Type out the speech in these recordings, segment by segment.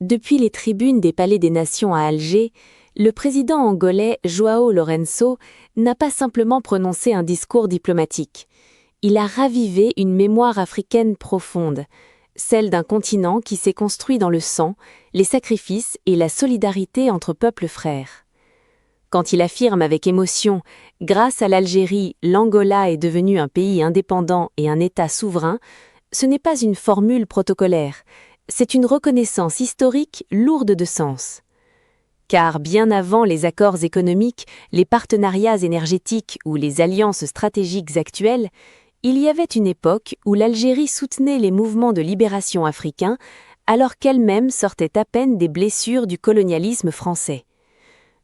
Depuis les tribunes des Palais des Nations à Alger, le président angolais João Lourenço n'a pas simplement prononcé un discours diplomatique. Il a ravivé une mémoire africaine profonde, celle d'un continent qui s'est construit dans le sang, les sacrifices et la solidarité entre peuples frères. Quand il affirme avec émotion « Grâce à l'Algérie, l'Angola est devenu un pays indépendant et un État souverain », ce n'est pas une formule protocolaire, c'est une reconnaissance historique lourde de sens. Car bien avant les accords économiques, les partenariats énergétiques ou les alliances stratégiques actuelles, il y avait une époque où l'Algérie soutenait les mouvements de libération africains alors qu'elle-même sortait à peine des blessures du colonialisme français.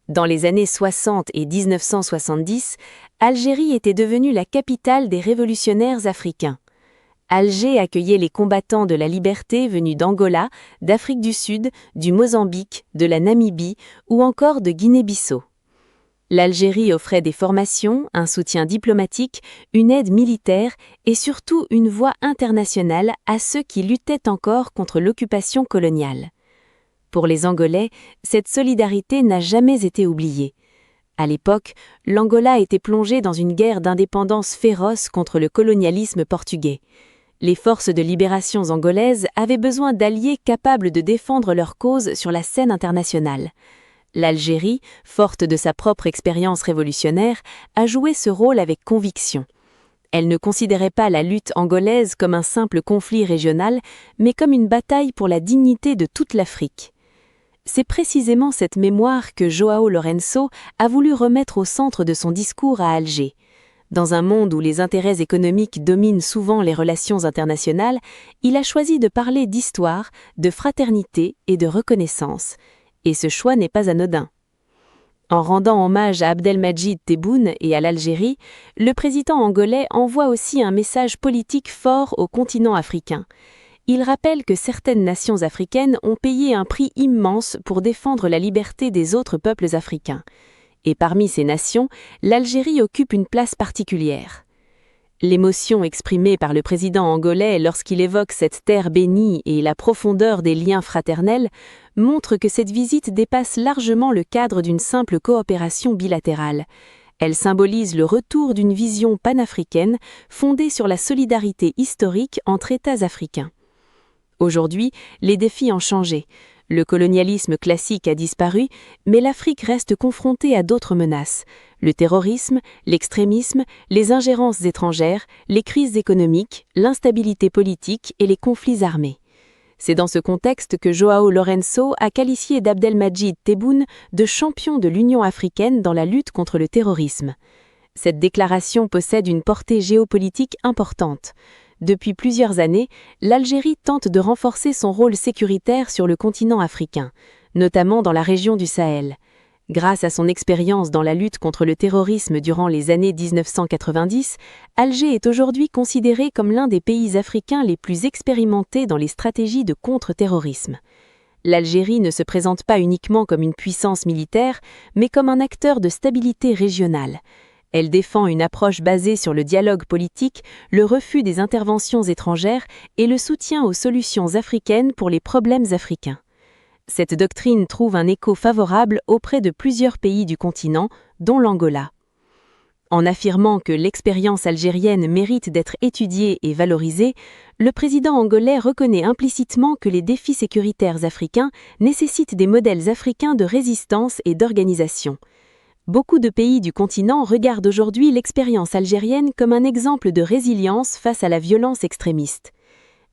Dans les années 60 et 1970, Algérie était devenue la capitale des révolutionnaires africains. Alger accueillait les combattants de la liberté venus d'Angola, d'Afrique du Sud, du Mozambique, de la Namibie ou encore de Guinée-Bissau. L'Algérie offrait des formations, un soutien diplomatique, une aide militaire et surtout une voix internationale à ceux qui luttaient encore contre l'occupation coloniale. Pour les Angolais, cette solidarité n'a jamais été oubliée. À l'époque, l'Angola était plongée dans une guerre d'indépendance féroce contre le colonialisme portugais. Les forces de libération angolaises avaient besoin d'alliés capables de défendre leur cause sur la scène internationale. L'Algérie, forte de sa propre expérience révolutionnaire, a joué ce rôle avec conviction. Elle ne considérait pas la lutte angolaise comme un simple conflit régional, mais comme une bataille pour la dignité de toute l'Afrique. C'est précisément cette mémoire que João Lourenço a voulu remettre au centre de son discours à Alger. Dans un monde où les intérêts économiques dominent souvent les relations internationales, il a choisi de parler d'histoire, de fraternité et de reconnaissance. Et ce choix n'est pas anodin. En rendant hommage à Abdelmadjid Tebboune et à l'Algérie, le président angolais envoie aussi un message politique fort au continent africain. Il rappelle que certaines nations africaines ont payé un prix immense pour défendre la liberté des autres peuples africains. Et parmi ces nations, l'Algérie occupe une place particulière. L'émotion exprimée par le président angolais lorsqu'il évoque cette terre bénie et la profondeur des liens fraternels montre que cette visite dépasse largement le cadre d'une simple coopération bilatérale. Elle symbolise le retour d'une vision panafricaine fondée sur la solidarité historique entre États africains. Aujourd'hui, les défis ont changé. Le colonialisme classique a disparu, mais l'Afrique reste confrontée à d'autres menaces. Le terrorisme, l'extrémisme, les ingérences étrangères, les crises économiques, l'instabilité politique et les conflits armés. C'est dans ce contexte que João Lourenço a qualifié d'Abdelmadjid Tebboune de champion de l'Union africaine dans la lutte contre le terrorisme. Cette déclaration possède une portée géopolitique importante. Depuis plusieurs années, l'Algérie tente de renforcer son rôle sécuritaire sur le continent africain, notamment dans la région du Sahel. Grâce à son expérience dans la lutte contre le terrorisme durant les années 1990, Alger est aujourd'hui considéré comme l'un des pays africains les plus expérimentés dans les stratégies de contre-terrorisme. L'Algérie ne se présente pas uniquement comme une puissance militaire, mais comme un acteur de stabilité régionale. Elle défend une approche basée sur le dialogue politique, le refus des interventions étrangères et le soutien aux solutions africaines pour les problèmes africains. Cette doctrine trouve un écho favorable auprès de plusieurs pays du continent, dont l'Angola. En affirmant que l'expérience algérienne mérite d'être étudiée et valorisée, le président angolais reconnaît implicitement que les défis sécuritaires africains nécessitent des modèles africains de résistance et d'organisation. Beaucoup de pays du continent regardent aujourd'hui l'expérience algérienne comme un exemple de résilience face à la violence extrémiste.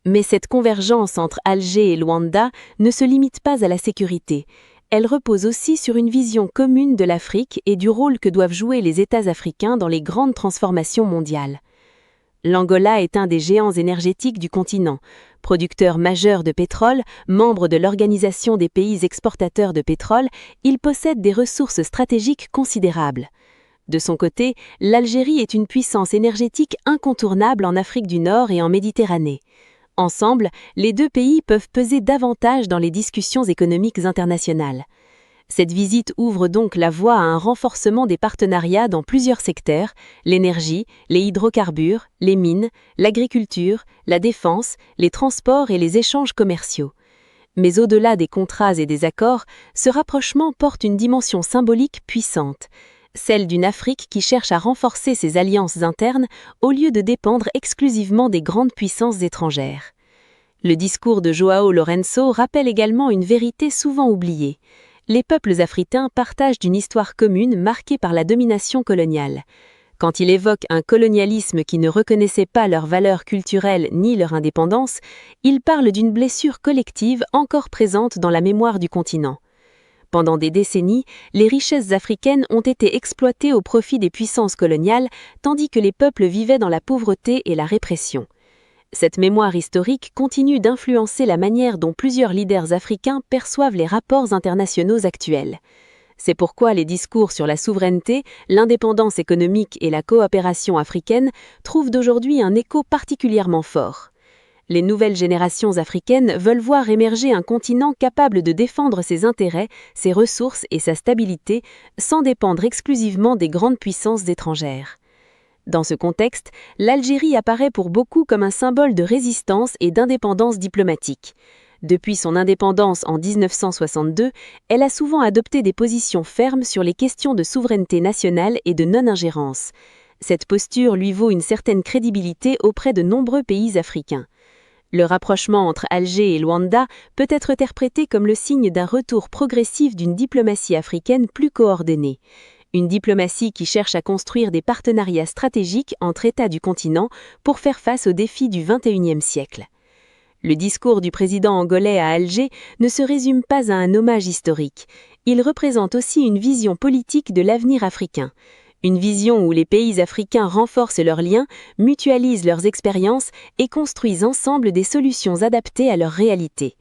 Mais cette convergence entre Alger et Luanda ne se limite pas à la sécurité. Elle repose aussi sur une vision commune de l'Afrique et du rôle que doivent jouer les États africains dans les grandes transformations mondiales. L'Angola est un des géants énergétiques du continent. Producteur majeur de pétrole, membre de l'Organisation des pays exportateurs de pétrole, il possède des ressources stratégiques considérables. De son côté, l'Algérie est une puissance énergétique incontournable en Afrique du Nord et en Méditerranée. Ensemble, les deux pays peuvent peser davantage dans les discussions économiques internationales. Cette visite ouvre donc la voie à un renforcement des partenariats dans plusieurs secteurs, l'énergie, les hydrocarbures, les mines, l'agriculture, la défense, les transports et les échanges commerciaux. Mais au-delà des contrats et des accords, ce rapprochement porte une dimension symbolique puissante, celle d'une Afrique qui cherche à renforcer ses alliances internes au lieu de dépendre exclusivement des grandes puissances étrangères. Le discours de João Lourenço rappelle également une vérité souvent oubliée. Les peuples africains partagent une histoire commune marquée par la domination coloniale. Quand il évoque un colonialisme qui ne reconnaissait pas leurs valeurs culturelles ni leur indépendance, il parle d'une blessure collective encore présente dans la mémoire du continent. Pendant des décennies, les richesses africaines ont été exploitées au profit des puissances coloniales, tandis que les peuples vivaient dans la pauvreté et la répression. Cette mémoire historique continue d'influencer la manière dont plusieurs leaders africains perçoivent les rapports internationaux actuels. C'est pourquoi les discours sur la souveraineté, l'indépendance économique et la coopération africaine trouvent d'aujourd'hui un écho particulièrement fort. Les nouvelles générations africaines veulent voir émerger un continent capable de défendre ses intérêts, ses ressources et sa stabilité, sans dépendre exclusivement des grandes puissances étrangères. Dans ce contexte, l'Algérie apparaît pour beaucoup comme un symbole de résistance et d'indépendance diplomatique. Depuis son indépendance en 1962, elle a souvent adopté des positions fermes sur les questions de souveraineté nationale et de non-ingérence. Cette posture lui vaut une certaine crédibilité auprès de nombreux pays africains. Le rapprochement entre Alger et Luanda peut être interprété comme le signe d'un retour progressif d'une diplomatie africaine plus coordonnée. Une diplomatie qui cherche à construire des partenariats stratégiques entre États du continent pour faire face aux défis du XXIe siècle. Le discours du président angolais à Alger ne se résume pas à un hommage historique. Il représente aussi une vision politique de l'avenir africain. Une vision où les pays africains renforcent leurs liens, mutualisent leurs expériences et construisent ensemble des solutions adaptées à leur réalité.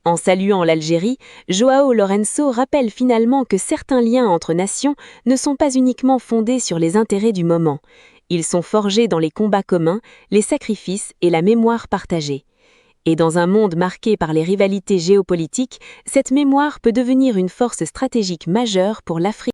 En saluant l'Algérie, João Lourenço rappelle finalement que certains liens entre nations ne sont pas uniquement fondés sur les intérêts du moment. Ils sont forgés dans les combats communs, les sacrifices et la mémoire partagée. Et dans un monde marqué par les rivalités géopolitiques, cette mémoire peut devenir une force stratégique majeure pour l'Afrique.